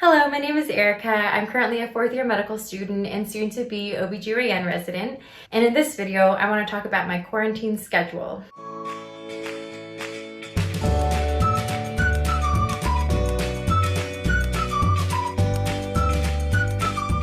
Hello, my name is Erica. I'm currently a fourth year medical student and soon to be OBGYN resident. And in this video, I want to talk about my quarantine schedule.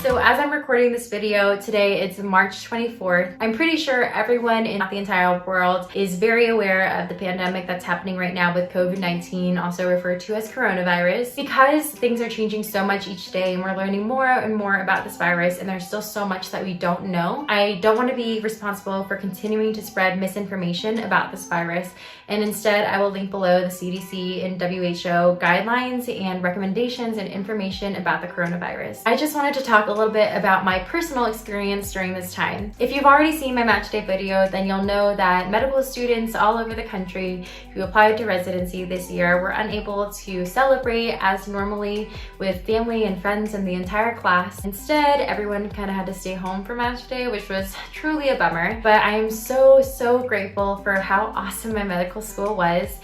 So as I'm recording this video today, it's March 24th. I'm pretty sure everyone in the entire world is very aware of the pandemic that's happening right now with COVID-19, also referred to as coronavirus. Because things are changing so much each day and we're learning more and more about this virus and there's still so much that we don't know, I don't want to be responsible for continuing to spread misinformation about this virus. And instead, I will link below the CDC and WHO guidelines and recommendations and information about the coronavirus. I just wanted to talk a little bit about my personal experience during this time. If you've already seen my match day video, then you'll know that medical students all over the country who applied to residency this year were unable to celebrate as normally with family and friends and the entire class. Instead, everyone kind of had to stay home for match day, which was truly a bummer. But I am so grateful for how awesome my medical school was.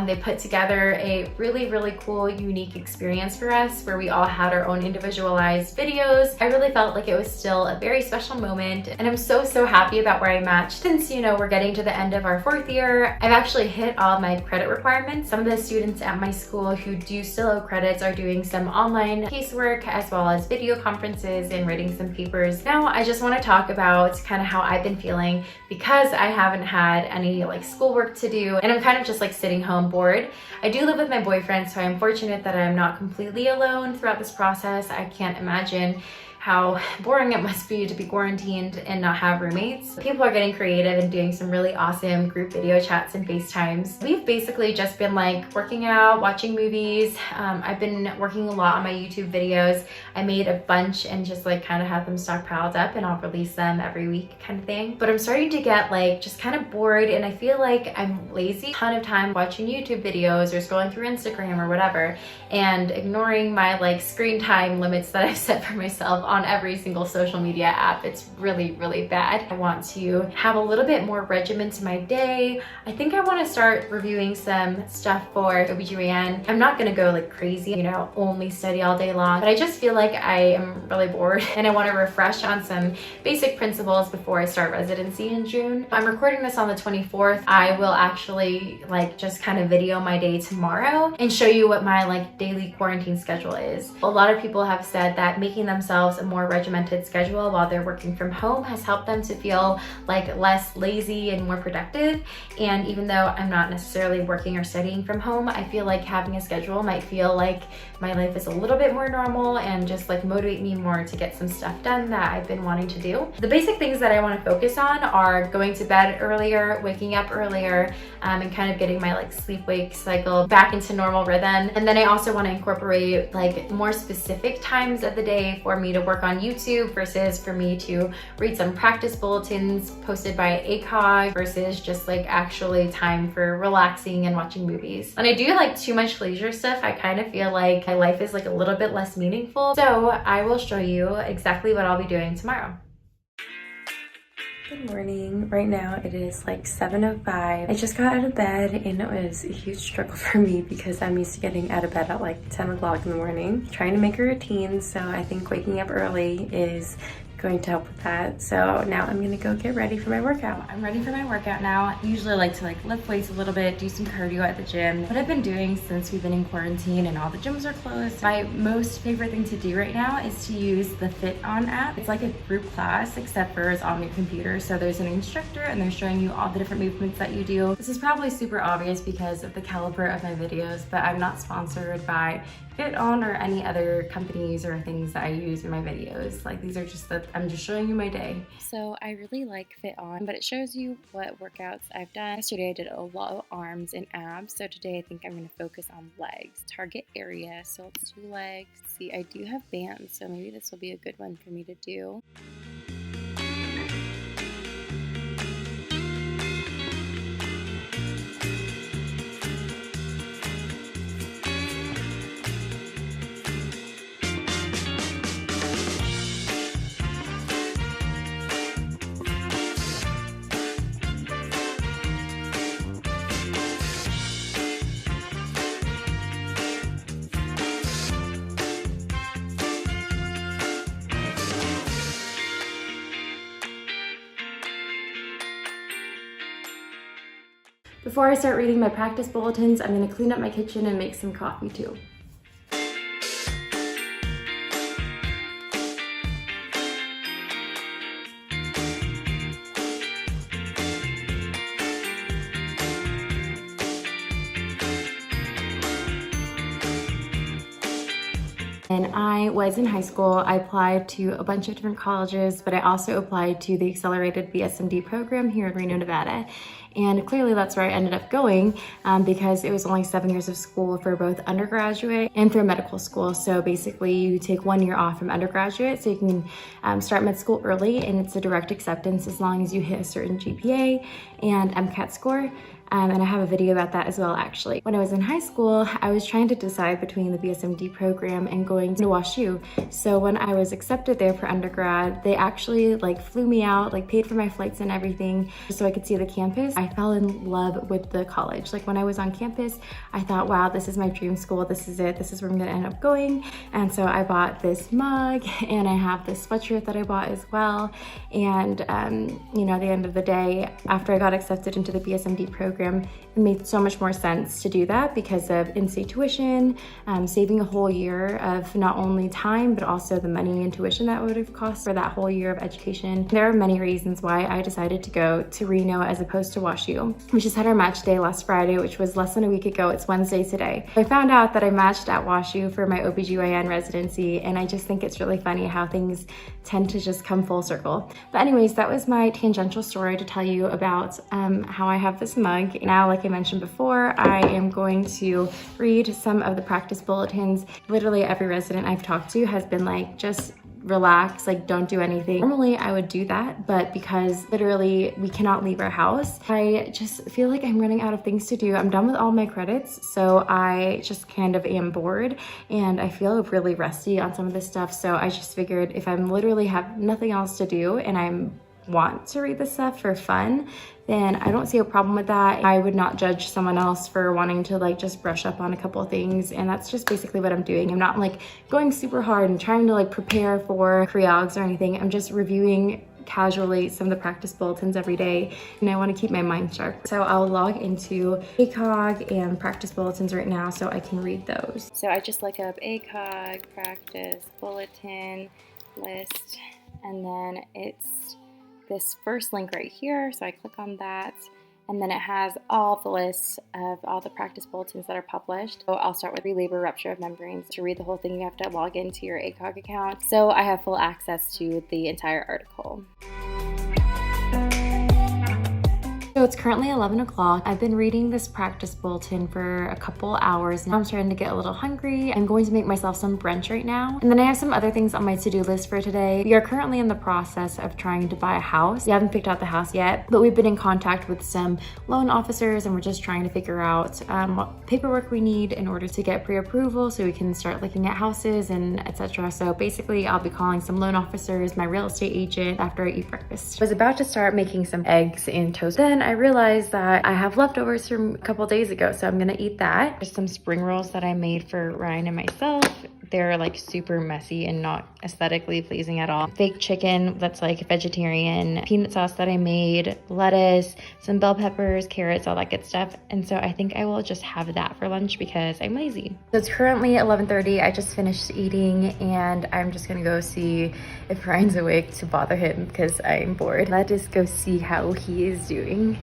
They put together a really cool, unique experience for us where we all had our own individualized videos. I really felt like it was still a very special moment, and I'm so happy about where I matched. Since, you know, we're getting to the end of our fourth year, I've actually hit all my credit requirements. Some of the students at my school who do still owe credits are doing some online casework as well as video conferences and writing some papers. Now, I just want to talk about kind of how I've been feeling because I haven't had any schoolwork to do and I'm kind of just sitting home bored. I do live with my boyfriend, so I'm fortunate that I'm not completely alone throughout this process. I can't imagine how boring it must be to be quarantined and not have roommates. People are getting creative and doing some really awesome group video chats and FaceTimes. We've basically just been working out, watching movies. I've been working a lot on my YouTube videos. I made a bunch and just kind of have them stockpiled up and I'll release them every week kind of thing. But I'm starting to get just kind of bored and I feel like I'm lazy. A ton of time watching YouTube videos or scrolling through Instagram or whatever and ignoring my screen time limits that I've set for myself on every single social media app. It's really bad. I want to have a little bit more regimen to my day. I think I want to start reviewing some stuff for OBGYN. I'm not gonna go crazy, you know, only study all day long, but I just feel like I am really bored and I want to refresh on some basic principles before I start residency in June. I'm recording this on the 24th. I will actually just kind of video my day tomorrow and show you what my daily quarantine schedule is. A lot of people have said that making themselves a more regimented schedule while they're working from home has helped them to feel less lazy and more productive. And even though I'm not necessarily working or studying from home, I feel like having a schedule might feel like my life is a little bit more normal and just motivate me more to get some stuff done that I've been wanting to do. The basic things that I want to focus on are going to bed earlier, waking up earlier, and kind of getting my sleep-wake cycle back into normal rhythm. And then I also want to incorporate more specific times of the day for me to work on YouTube versus for me to read some practice bulletins posted by ACOG versus just actually time for relaxing and watching movies. When I do too much leisure stuff, I kind of feel like my life is a little bit less meaningful. So I will show you exactly what I'll be doing tomorrow. Good morning. Right now it is 7:05. I just got out of bed and it was a huge struggle for me because I'm used to getting out of bed at 10 o'clock in the morning. Trying to make a routine, so I think waking up early is going to help with that. So now I'm gonna go get ready for my workout. I'm ready for my workout now. I usually like to lift weights a little bit, do some cardio at the gym. What I've been doing since we've been in quarantine and all the gyms are closed, my most favorite thing to do right now is to use the Fit On app. It's like a group class except for it's on your computer. So there's an instructor and they're showing you all the different movements that you do. This is probably super obvious because of the caliber of my videos, but I'm not sponsored by Fit On or any other companies or things that I use in my videos. These are just I'm just showing you my day. So I really like Fit On, but it shows you what workouts I've done. Yesterday I did a lot of arms and abs, so today I think I'm going to focus on legs, target area. So let's do legs. See, I do have bands, so maybe this will be a good one for me to do. Before I start reading my practice bulletins, I'm gonna clean up my kitchen and make some coffee too. When I was in high school, I applied to a bunch of different colleges, but I also applied to the accelerated BSMD program here in Reno, Nevada. And clearly that's where I ended up going because it was only 7 years of school for both undergraduate and for medical school. So basically you take 1 year off from undergraduate so you can start med school early, and it's a direct acceptance as long as you hit a certain GPA and MCAT score. And I have a video about that as well, actually. When I was in high school, I was trying to decide between the BSMD program and going to WashU. So when I was accepted there for undergrad, they actually flew me out, paid for my flights and everything so I could see the campus. I fell in love with the college. When I was on campus, I thought, wow, this is my dream school. This is it. This is where I'm gonna end up going. And so I bought this mug and I have this sweatshirt that I bought as well. And at the end of the day, after I got accepted into the BSMD program, it made so much more sense to do that because of in-state tuition, saving a whole year of not only time, but also the money and tuition that would have cost for that whole year of education. There are many reasons why I decided to go to Reno as opposed to WashU. We just had our match day last Friday, which was less than a week ago. It's Wednesday today. I found out that I matched at WashU for my OBGYN residency, and I just think it's really funny how things tend to just come full circle. But anyways, that was my tangential story to tell you about how I have this mug. Now, like I mentioned before, I am going to read some of the practice bulletins. Literally every resident I've talked to has been just relax, don't do anything. Normally I would do that, but because literally we cannot leave our house, I just feel like I'm running out of things to do. I'm done with all my credits, so I just kind of am bored and I feel really rusty on some of this stuff. So I just figured if I'm literally have nothing else to do and I want to read this stuff for fun, then I don't see a problem with that. I would not judge someone else for wanting to just brush up on a couple of things, and that's just basically what I'm doing. I'm not going super hard and trying to prepare for pre-augs or anything. I'm just reviewing casually some of the practice bulletins every day, and I want to keep my mind sharp. So I'll log into ACOG and practice bulletins right now so I can read those. So I just look up ACOG practice bulletin list, and then it's this first link right here. So I click on that, and then it has all the lists of all the practice bulletins that are published. So I'll start with labor rupture of membranes. To read the whole thing, you have to log into your ACOG account. So I have full access to the entire article. So it's currently 11 o'clock. I've been reading this practice bulletin for a couple hours and I'm starting to get a little hungry. I'm going to make myself some brunch right now. And then I have some other things on my to-do list for today. We are currently in the process of trying to buy a house. We haven't picked out the house yet, but we've been in contact with some loan officers and we're just trying to figure out what paperwork we need in order to get pre-approval so we can start looking at houses and etc. So basically I'll be calling some loan officers, my real estate agent after I eat breakfast. I was about to start making some eggs and toast. Then I realized that I have leftovers from a couple days ago, so I'm gonna eat that. There's some spring rolls that I made for Ryan and myself. They're super messy and not aesthetically pleasing at all. Fake chicken that's vegetarian, peanut sauce that I made, lettuce, some bell peppers, carrots, all that good stuff. And so I think I will just have that for lunch because I'm lazy. So it's currently 11:30. I just finished eating and I'm just gonna go see if Ryan's awake to bother him because I'm bored. Let's just go see how he is doing.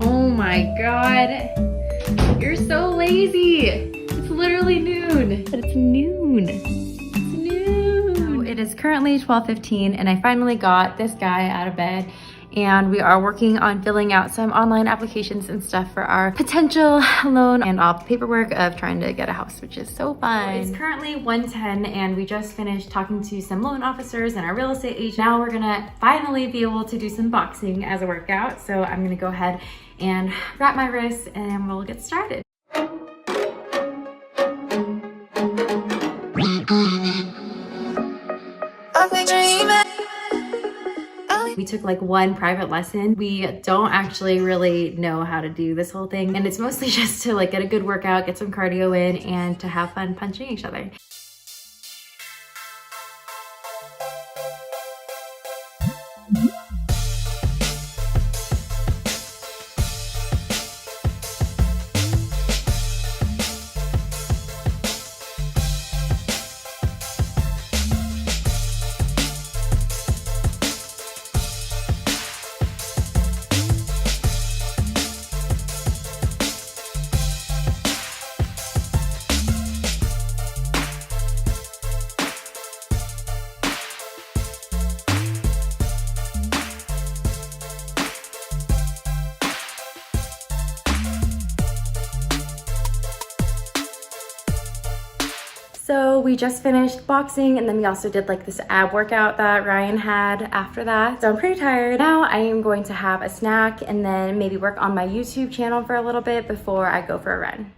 Oh my god, you're so lazy. It's literally noon. But it's noon. It's noon. So it is currently 12:15 and I finally got this guy out of bed. And we are working on filling out some online applications and stuff for our potential loan and all the paperwork of trying to get a house, which is so fun. It's currently 1:10 and we just finished talking to some loan officers and our real estate agent. Now we're gonna finally be able to do some boxing as a workout. So I'm gonna go ahead and wrap my wrists and we'll get started. We took one private lesson. We don't actually really know how to do this whole thing. And it's mostly just to get a good workout, get some cardio in, and to have fun punching each other. So we just finished boxing, and then we also did like this ab workout that Ryan had after that. So I'm pretty tired. Now I am going to have a snack and then maybe work on my YouTube channel for a little bit before I go for a run.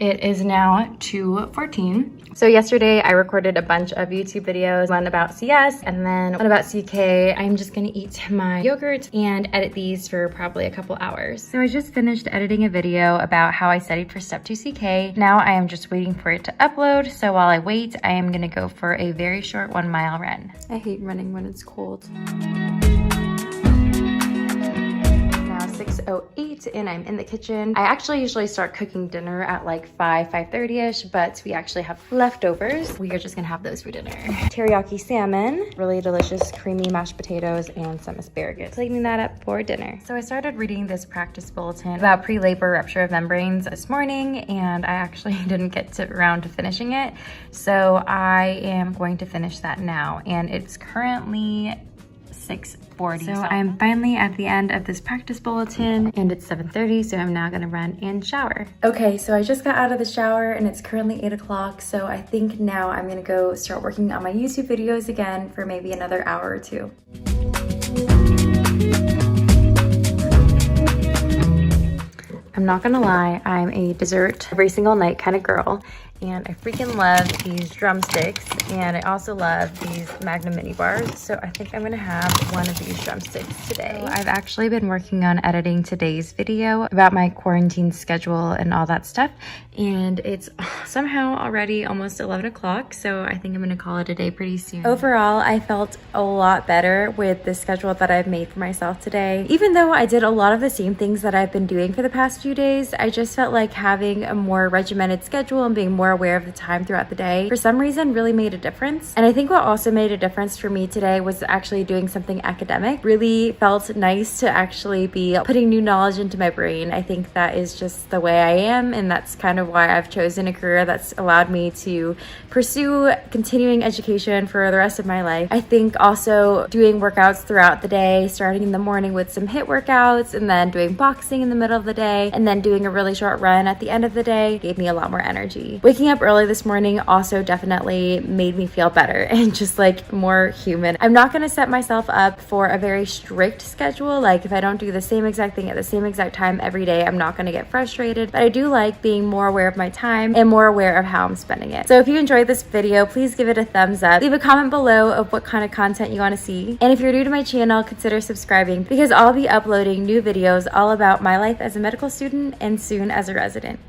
It is now 2:14. So yesterday I recorded a bunch of YouTube videos, one about CS and then one about CK. I'm just gonna eat my yogurt and edit these for probably a couple hours. So I just finished editing a video about how I studied for Step 2 CK. Now I am just waiting for it to upload. So while I wait, I am gonna go for a very short 1 mile run. I hate running when it's cold. 6:08 and I'm in the kitchen. I actually usually start cooking dinner at like 5:30ish, but we actually have leftovers. We are just gonna have those for dinner. Teriyaki salmon, really delicious creamy mashed potatoes, and some asparagus. Cleaning that up for dinner. So I started reading this practice bulletin about pre-labor rupture of membranes this morning, and I actually didn't get around to finishing it. So I am going to finish that now, and it's currently 6:40. So I'm finally at the end of this practice bulletin and it's 7:30, so I'm now gonna run and shower. Okay, so I just got out of the shower and it's currently 8 o'clock, so I think now I'm gonna go start working on my YouTube videos again for maybe another hour or two. I'm not gonna lie, I'm a dessert every single night kind of girl, and I freaking love these drumsticks, and I also love these Magnum mini bars, so I think I'm gonna have one of these drumsticks today. So I've actually been working on editing today's video about my quarantine schedule and all that stuff, and it's somehow already almost 11 o'clock, so I think I'm gonna call it a day pretty soon. Overall, I felt a lot better with the schedule that I've made for myself today. Even though I did a lot of the same things that I've been doing for the past few days, I just felt like having a more regimented schedule and being more aware of the time throughout the day for some reason really made a difference. And I think what also made a difference for me today was actually doing something academic. Really felt nice to actually be putting new knowledge into my brain. I think that is just the way I am, and that's kind of why I've chosen a career that's allowed me to pursue continuing education for the rest of my life. I think also doing workouts throughout the day, starting in the morning with some HIIT workouts and then doing boxing in the middle of the day and then doing a really short run at the end of the day gave me a lot more energy. Waking up early this morning also definitely made me feel better and just like more human. I'm not going to set myself up for a very strict schedule. Like if I don't do the same exact thing at the same exact time every day, I'm not going to get frustrated, but I do like being more aware of my time and more aware of how I'm spending it. So if you enjoyed this video, please give it a thumbs up. Leave a comment below of what kind of content you want to see. And if you're new to my channel, consider subscribing because I'll be uploading new videos all about my life as a medical student and soon as a resident.